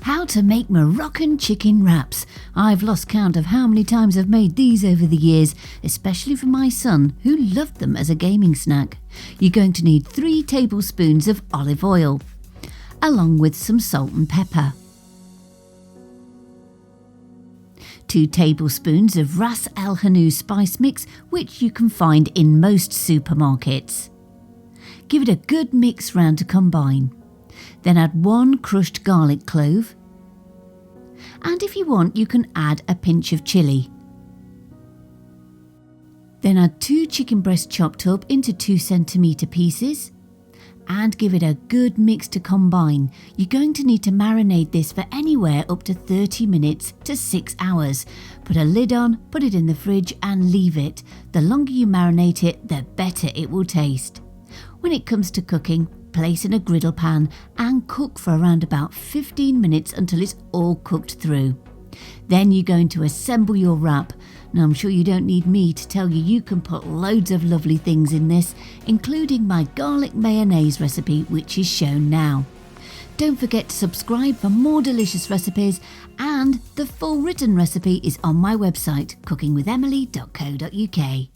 How to make Moroccan chicken wraps. I've lost count of how many times I've made these over the years, especially for my son, who loved them as a gaming snack. You're going to need 3 tablespoons of olive oil, along with some salt and pepper. 2 tablespoons of Ras El Hanout spice mix, which you can find in most supermarkets. Give it a good mix round to combine. Then add 1 crushed garlic clove, and if you want you can add a pinch of chilli. Then add 2 chicken breasts chopped up into 2 centimetre pieces and give it a good mix to combine. You're going to need to marinate this for anywhere up to 30 minutes to 6 hours. Put a lid on, put it in the fridge and leave it. The longer you marinate it, the better it will taste. When it comes to cooking, place in a griddle pan and cook for around about 15 minutes until it's all cooked through. Then you're going to assemble your wrap. Now I'm sure you don't need me to tell you can put loads of lovely things in this, including my garlic mayonnaise recipe which is shown now. Don't forget to subscribe for more delicious recipes, and the full written recipe is on my website cookingwithemily.co.uk.